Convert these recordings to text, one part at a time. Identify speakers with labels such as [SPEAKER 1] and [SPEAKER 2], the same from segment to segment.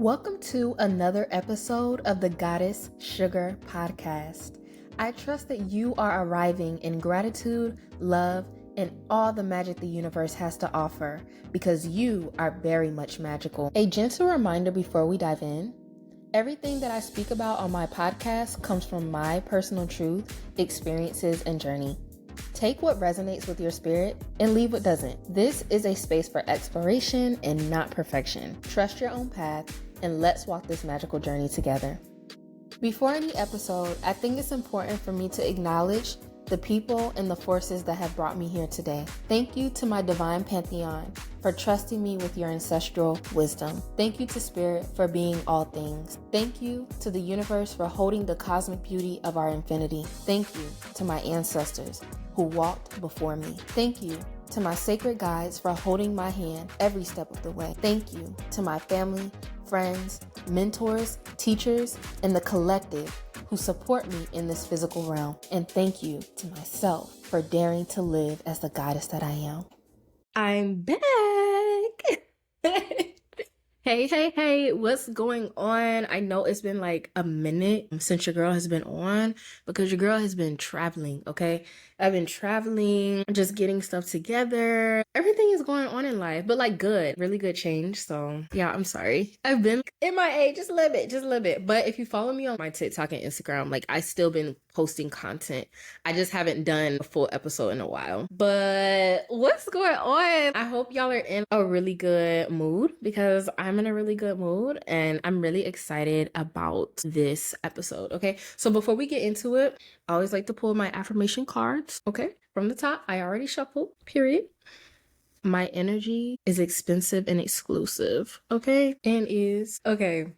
[SPEAKER 1] Welcome to another episode of the Goddess Sugar Podcast. I trust that you are arriving in gratitude, love, and all the magic the universe has to offer because you are very much magical. A gentle reminder before we dive in. Everything that I speak about on my podcast comes from my personal truth, experiences, and journey. Take what resonates with your spirit and leave what doesn't. This is a space for exploration and not perfection. Trust your own path and let's walk this magical journey together. Before any episode, I think it's important for me to acknowledge the people and the forces that have brought me here today. Thank you to my divine pantheon for trusting me with your ancestral wisdom. Thank you to Spirit for being all things. Thank you to the universe for holding the cosmic beauty of our infinity. Thank you to my ancestors who walked before me. Thank you to my sacred guides for holding my hand every step of the way. Thank you to my family, friends, mentors, teachers, and the collective who support me in this physical realm. And thank you to myself for daring to live as the goddess that I am. I'm back. Hey, what's going on? I know it's been like a minute since your girl has been on because your girl has been traveling, okay? I've been traveling, just getting stuff together. Everything is going on in life, but like good, really good change. So yeah, I'm sorry. I've been MIA just a little bit. But if you follow me on my TikTok and Instagram, like I still been posting content. I just haven't done a full episode in a while. But what's going on? I hope y'all are in a really good mood because I'm in a really good mood and I'm really excited about this episode, okay? So before we get into it, I always like to pull my affirmation cards, okay? From the top, I already shuffled, period. My energy is expensive and exclusive, okay? And is, okay,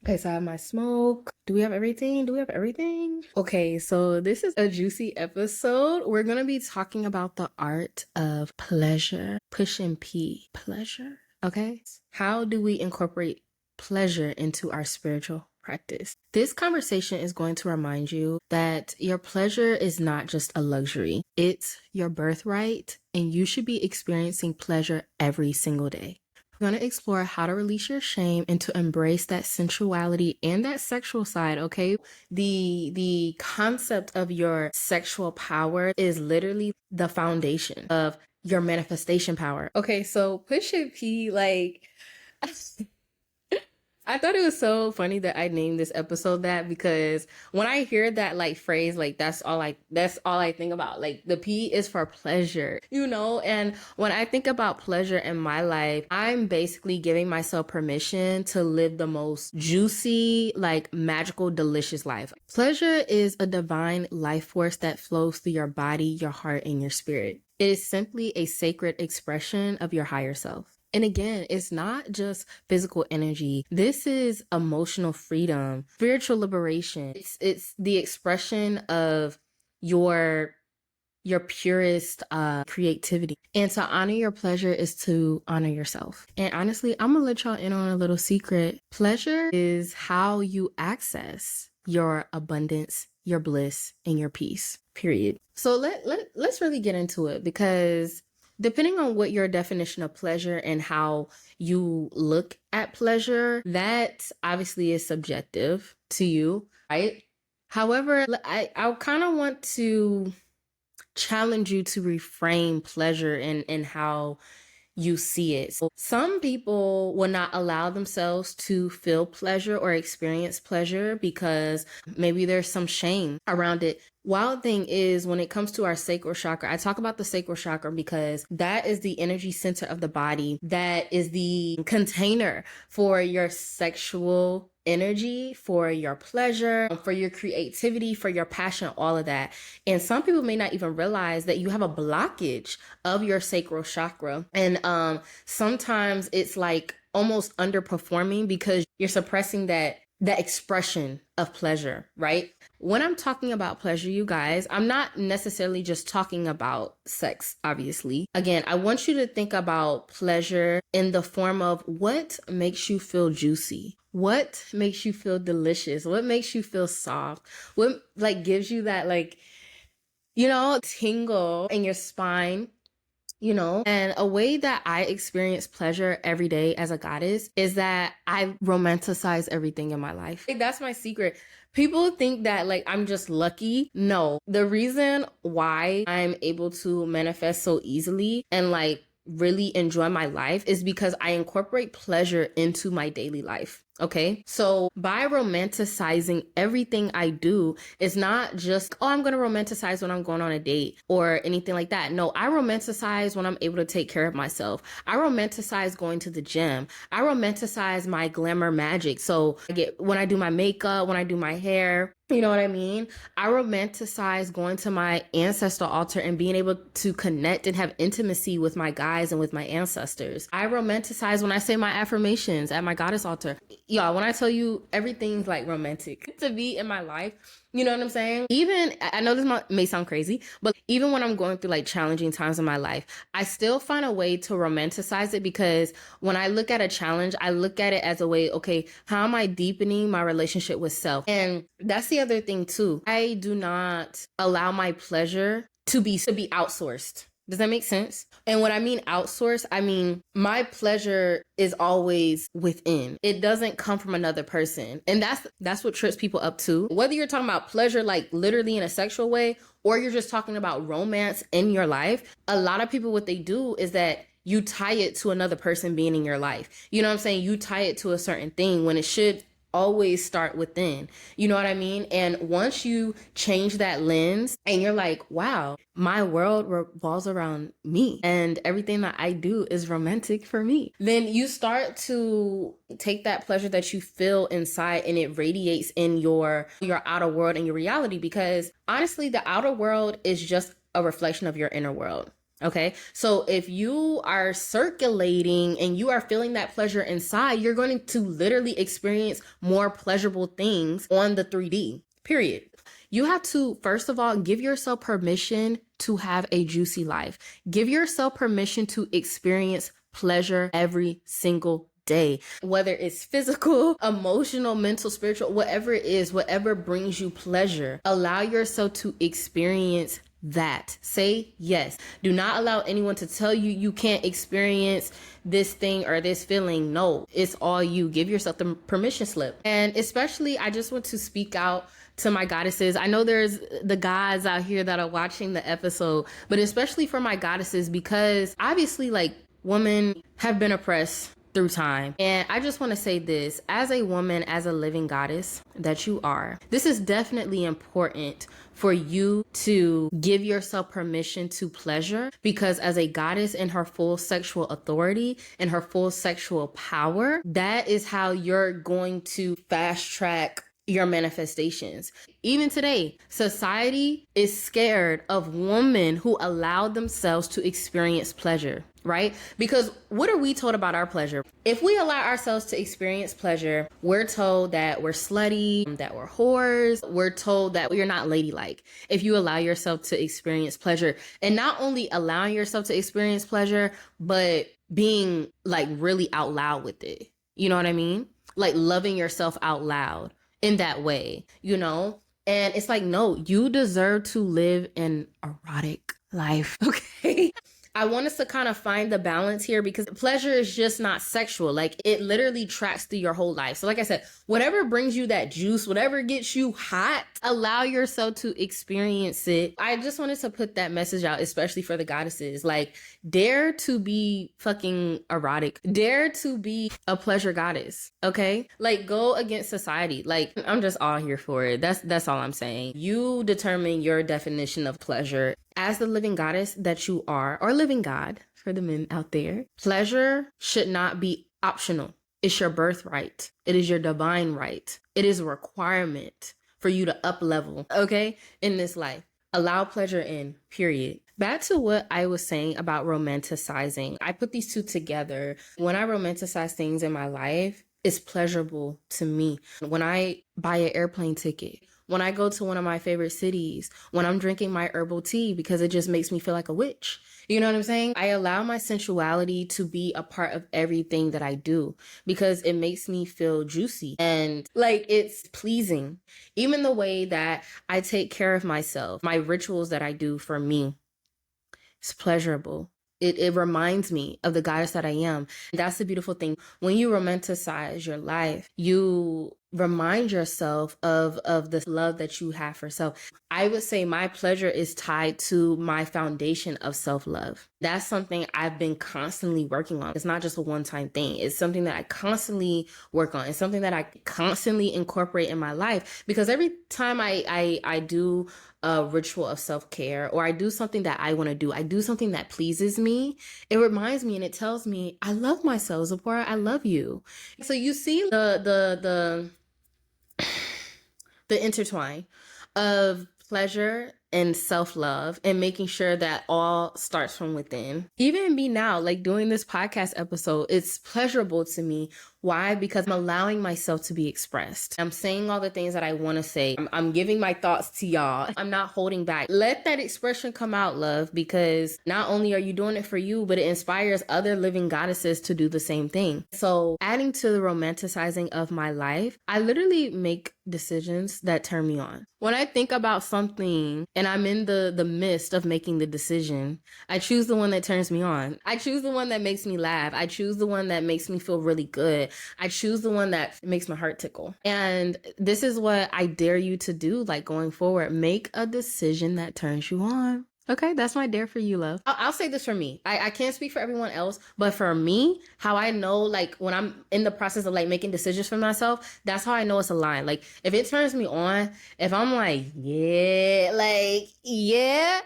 [SPEAKER 1] so I have my smoke. Do we have everything? Okay, so this is a juicy episode. We're going to be talking about the art of pleasure. Pushin P, pleasure, okay? How do we incorporate pleasure into our spiritual practice? This conversation is going to remind you that your pleasure is not just a luxury. It's your birthright, and you should be experiencing pleasure every single day. We're going to explore how to release your shame and to embrace that sensuality and that sexual side, okay? The concept of your sexual power is literally the foundation of your manifestation power. Okay, so Pushin P, like... I thought it was so funny that I named this episode that because when I hear that like phrase, like that's all I think about. Like the P is for pleasure, you know? And when I think about pleasure in my life, I'm basically giving myself permission to live the most juicy, like magical, delicious life. Pleasure is a divine life force that flows through your body, your heart, and your spirit. It is simply a sacred expression of your higher self. And again, it's not just physical energy. This is emotional freedom, spiritual liberation. It's the expression of your purest creativity. And to honor your pleasure is to honor yourself. And honestly, I'm gonna let y'all in on a little secret. Pleasure is how you access your abundance, your bliss, and your peace, period. So let's really get into it because depending on what your definition of pleasure and how you look at pleasure, that obviously is subjective to you, right? However, I kind of want to challenge you to reframe pleasure and how you see it. So some people will not allow themselves to feel pleasure or experience pleasure because maybe there's some shame around it. Wild thing is when it comes to our sacral chakra, I talk about the sacral chakra because that is the energy center of the body. That is the container for your sexual energy, for your pleasure, for your creativity, for your passion, all of that. And some people may not even realize that you have a blockage of your sacral chakra. And sometimes it's like almost underperforming because you're suppressing that expression of pleasure, right? When I'm talking about pleasure, you guys, I'm not necessarily just talking about sex, obviously. Again, I want you to think about pleasure in the form of what makes you feel juicy. What makes you feel delicious? What makes you feel soft? What like gives you that like, you know, tingle in your spine? you know? And a way that I experience pleasure every day as a goddess is that I romanticize everything in my life. Like, that's my secret. People think that like I'm just lucky. No, the reason why I'm able to manifest so easily and like really enjoy my life is because I incorporate pleasure into my daily life. Okay. So by romanticizing everything I do, it's not just, oh, I'm going to romanticize when I'm going on a date or anything like that. No, I romanticize when I'm able to take care of myself. I romanticize going to the gym. I romanticize my glamour magic. So when I do my makeup, when I do my hair, you know what I mean? I romanticize going to my ancestor altar and being able to connect and have intimacy with my guides and with my ancestors. I romanticize when I say my affirmations at my goddess altar. Y'all, when I tell you everything's like romantic to be in my life, you know what I'm saying? Even, I know this may sound crazy, but even when I'm going through like challenging times in my life, I still find a way to romanticize it, because when I look at a challenge, I look at it as a way, okay, how am I deepening my relationship with self? And that's the other thing too. I do not allow my pleasure to be outsourced. Does that make sense? And when I mean outsource, I mean my pleasure is always within. It doesn't come from another person. And that's what trips people up too. Whether you're talking about pleasure like literally in a sexual way, or you're just talking about romance in your life, a lot of people, what they do is that you tie it to another person being in your life. You know what I'm saying? You tie it to a certain thing when it should always start within. You know what I mean? And once you change that lens and you're like, wow, my world revolves around me and everything that I do is romantic for me, then you start to take that pleasure that you feel inside and it radiates in your outer world and your reality, because honestly, the outer world is just a reflection of your inner world. Okay, so if you are circulating and you are feeling that pleasure inside, you're going to literally experience more pleasurable things on the 3D, period. You have to, first of all, give yourself permission to have a juicy life. Give yourself permission to experience pleasure every single day, whether it's physical, emotional, mental, spiritual, whatever it is, whatever brings you pleasure. Allow yourself to experience that. Say yes. Do not allow anyone to tell you you can't experience this thing or this feeling. No, it's all you. Give yourself the permission slip. And especially, I just want to speak out to my goddesses. I know there's the guys out here that are watching the episode, but especially for my goddesses, because obviously like women have been oppressed through time. And I just want to say this, as a woman, as a living goddess that you are, this is definitely important for you to give yourself permission to pleasure, because as a goddess in her full sexual authority and her full sexual power, that is how you're going to fast track your manifestations. Even today, society is scared of women who allow themselves to experience pleasure, right? Because what are we told about our pleasure? If we allow ourselves to experience pleasure, we're told that we're slutty, that we're whores. We're told that you're not ladylike if you allow yourself to experience pleasure. And not only allowing yourself to experience pleasure, but being like really out loud with it. You know what I mean? Like loving yourself out loud in that way, you know? And it's like, no, you deserve to live an erotic life, okay? I want us to kind of find the balance here, because pleasure is just not sexual. Like it literally tracks through your whole life. So like I said, whatever brings you that juice, whatever gets you hot, allow yourself to experience it. I just wanted to put that message out, especially for the goddesses. Like, dare to be fucking erotic. Dare to be a pleasure goddess, okay? Like, go against society. Like, I'm just all here for it. That's all I'm saying. You determine your definition of pleasure. As the living goddess that you are, or living god for the men out there, pleasure should not be optional. It's your birthright. It is your divine right. It is a requirement for you to up level, okay, in this life. Allow pleasure in, period. Back to what I was saying about romanticizing. I put these two together. When I romanticize things in my life, it's pleasurable to me. When I buy an airplane ticket, when I go to one of my favorite cities, when I'm drinking my herbal tea because it just makes me feel like a witch. You know what I'm saying? I allow my sensuality to be a part of everything that I do, because it makes me feel juicy and like it's pleasing. Even the way that I take care of myself, my rituals that I do for me, it's pleasurable. It reminds me of the goddess that I am. That's the beautiful thing. When you romanticize your life, you remind yourself of the love that you have for self. I would say my pleasure is tied to my foundation of self-love. That's something I've been constantly working on. It's not just a one-time thing. It's something that I constantly work on. It's something that I constantly incorporate in my life, because every time I do a ritual of self-care, or I do something that I want to do, I do something that pleases me, it reminds me and it tells me I love myself, Zipporah, I love you. So you see the intertwine of pleasure and self-love, and making sure that all starts from within. Even me now, like doing this podcast episode, it's pleasurable to me. Why? Because I'm allowing myself to be expressed. I'm saying all the things that I want to say. I'm giving my thoughts to y'all. I'm not holding back. Let that expression come out, love, because not only are you doing it for you, but it inspires other living goddesses to do the same thing. So adding to the romanticizing of my life, I literally make decisions that turn me on. When I think about something and I'm in the midst of making the decision, I choose the one that turns me on. I choose the one that makes me laugh. I choose the one that makes me feel really good. I choose the one that makes my heart tickle. And this is what I dare you to do, like going forward. Make a decision that turns you on. Okay, that's my dare for you, love. I'll say this for me. I can't speak for everyone else, but for me, how I know, like when I'm in the process of like making decisions for myself, that's how I know it's aligned. Like if it turns me on, if I'm like, yeah, like, yeah.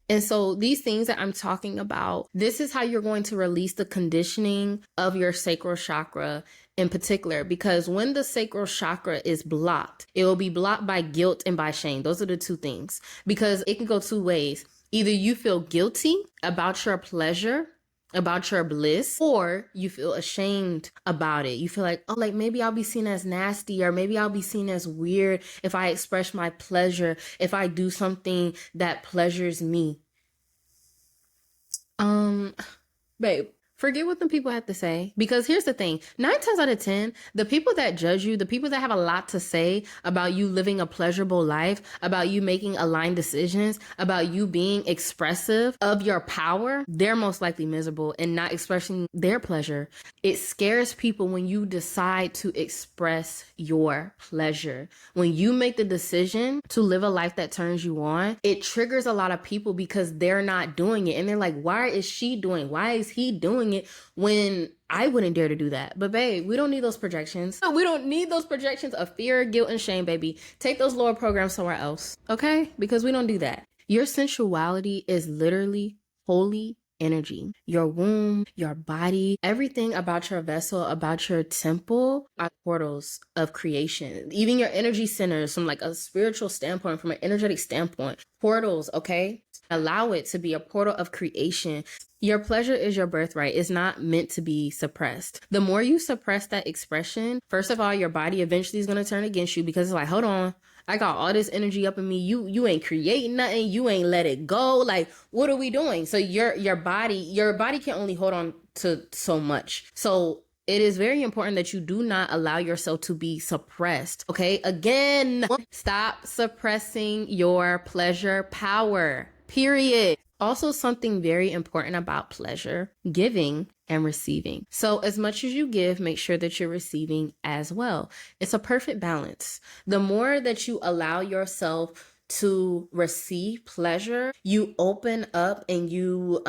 [SPEAKER 1] And so these things that I'm talking about, this is how you're going to release the conditioning of your sacral chakra in particular, because when the sacral chakra is blocked, it will be blocked by guilt and by shame. Those are the two things, because it can go two ways. Either you feel guilty about your pleasure, about your bliss, or you feel ashamed about it. You feel like, oh, like maybe I'll be seen as nasty, or maybe I'll be seen as weird if I express my pleasure, if I do something that pleasures me. Babe, forget what the people have to say, because here's the thing. 9 times out of 10, the people that judge you, the people that have a lot to say about you living a pleasurable life, about you making aligned decisions, about you being expressive of your power, they're most likely miserable and not expressing their pleasure. It scares people when you decide to express your pleasure. When you make the decision to live a life that turns you on, it triggers a lot of people because they're not doing it. And they're like, why is she doing? Why is he doing it when I wouldn't dare to do that? But babe, we don't need those projections. We don't need those projections of fear, guilt, and shame, baby. Take those lower programs somewhere else, okay? Because we don't do that. Your sensuality is literally holy energy. Your womb, your body, everything about your vessel, about your temple are portals of creation. Even your energy centers, from like a spiritual standpoint, from an energetic standpoint, portals, okay? Allow it to be a portal of creation. Your pleasure is your birthright. It's not meant to be suppressed. The more you suppress that expression, first of all, your body eventually is going to turn against you, because it's like, hold on, I got all this energy up in me. You ain't creating nothing. You ain't let it go. Like, what are we doing? So your body can only hold on to so much. So it is very important that you do not allow yourself to be suppressed. Okay. Again, stop suppressing your pleasure power. Period. Also, something very important about pleasure: giving and receiving. So as much as you give, make sure that you're receiving as well. It's a perfect balance. The more that you allow yourself to receive pleasure, you open up and you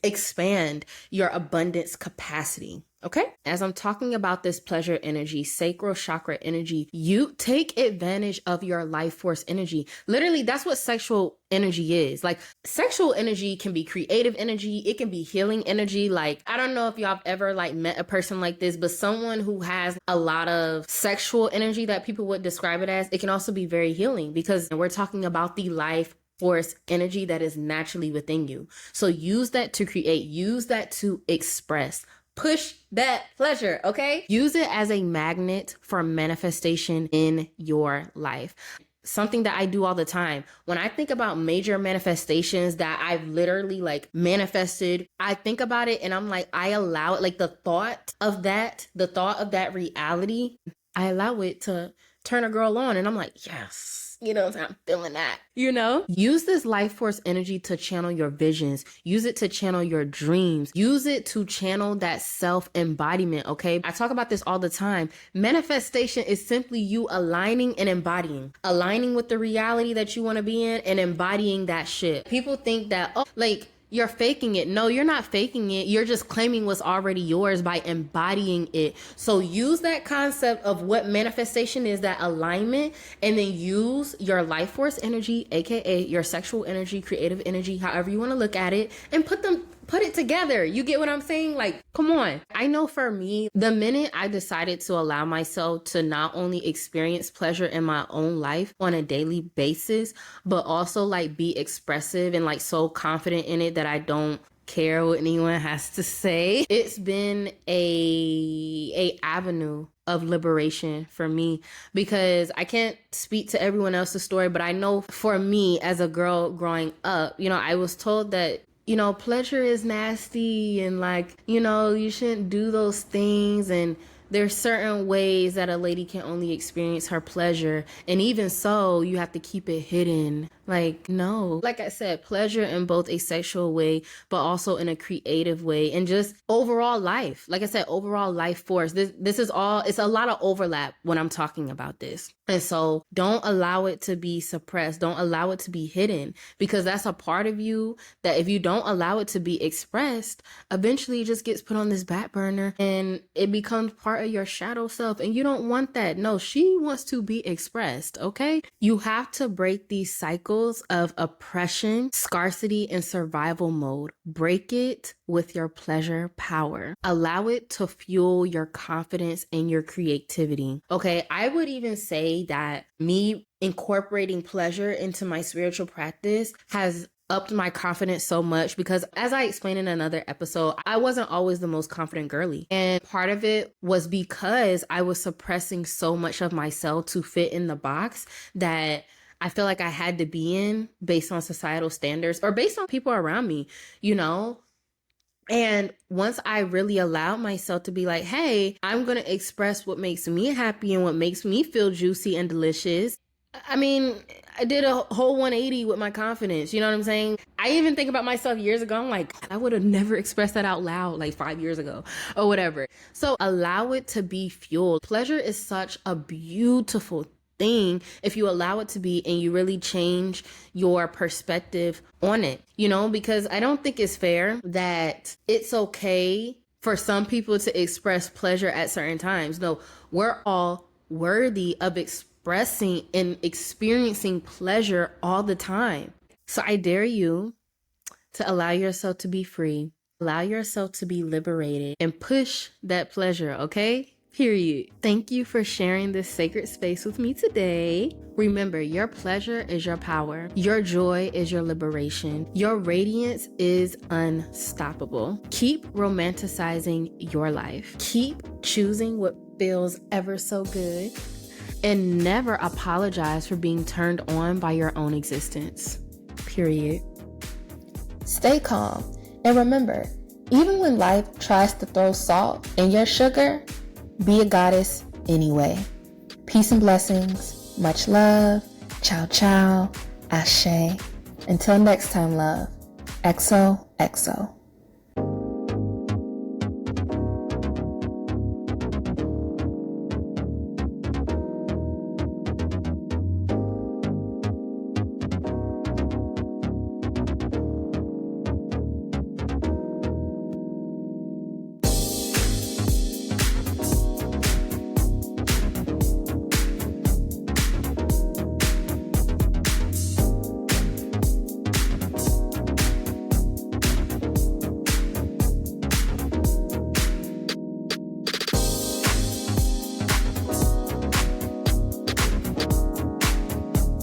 [SPEAKER 1] expand your abundance capacity. Okay? As I'm talking about this pleasure energy, sacral chakra energy, you take advantage of your life force energy. Literally, that's what sexual energy is. Like, sexual energy can be creative energy. It can be healing energy. Like, I don't know if y'all have ever like met a person like this, but someone who has a lot of sexual energy that people would describe it as, it can also be very healing, because we're talking about the life force energy that is naturally within you. So use that to create, use that to express. Push that pleasure, okay? Use it as a magnet for manifestation in your life. Something that I do all the time. When I think about major manifestations that I've literally like manifested, I think about it and I'm like, I allow it, like the thought of that reality, I allow it to turn a girl on and I'm like, yes. You know what I'm saying? I'm feeling that, you know? Use this life force energy to channel your visions. Use it to channel your dreams. Use it to channel that self-embodiment, okay? I talk about this all the time. Manifestation is simply you aligning and embodying. Aligning with the reality that you want to be in and embodying that shit. People think that, oh, like, you're faking it. No, you're not faking it. You're just claiming what's already yours by embodying it. So use that concept of what manifestation is, that alignment, and then use your life force energy, aka your sexual energy, creative energy, however you want to look at it, and put it together. You get what I'm saying? Like, come on. I know for me, the minute I decided to allow myself to not only experience pleasure in my own life on a daily basis, but also like be expressive and like so confident in it that I don't care what anyone has to say. It's been a avenue of liberation for me, because I can't speak to everyone else's story, but I know for me as a girl growing up, you know, I was told that, you know, pleasure is nasty and like, you know, you shouldn't do those things. And there's certain ways that a lady can only experience her pleasure. And even so, you have to keep it hidden. Like, no. Like I said, pleasure in both a sexual way, but also in a creative way, and just overall life. Like I said, overall life force. This is all, it's a lot of overlap when I'm talking about this. And so don't allow it to be suppressed. Don't allow it to be hidden, because that's a part of you that if you don't allow it to be expressed, eventually it just gets put on this back burner and it becomes part of your shadow self. And you don't want that. No, she wants to be expressed. Okay. You have to break these cycles of oppression, scarcity, and survival mode. Break it with your pleasure power. Allow it to fuel your confidence and your creativity. Okay, I would even say that me incorporating pleasure into my spiritual practice has upped my confidence so much, because as I explained in another episode, I wasn't always the most confident girly. And part of it was because I was suppressing so much of myself to fit in the box that I feel like I had to be in based on societal standards or based on people around me, you know? And once I really allowed myself to be like, hey, I'm going to express what makes me happy and what makes me feel juicy and delicious. I mean, I did a whole 180 with my confidence. You know what I'm saying? I even think about myself years ago. I'm like, I would have never expressed that out loud like 5 years ago or whatever. So allow it to be fueled. Pleasure is such a beautiful thing if you allow it to be and you really change your perspective on it, you know, because I don't think it's fair that it's okay for some people to express pleasure at certain times. No, we're all worthy of expressing and experiencing pleasure all the time. So I dare you to allow yourself to be free, allow yourself to be liberated, and push that pleasure, okay? Period. Thank you for sharing this sacred space with me today. Remember, your pleasure is your power. Your joy is your liberation. Your radiance is unstoppable. Keep romanticizing your life. Keep choosing what feels ever so good. And never apologize for being turned on by your own existence. Period. Stay calm. And remember, even when life tries to throw salt in your sugar, be a goddess anyway. Peace and blessings. Much love. Ciao, ciao. Ashe. Until next time, love. XOXO.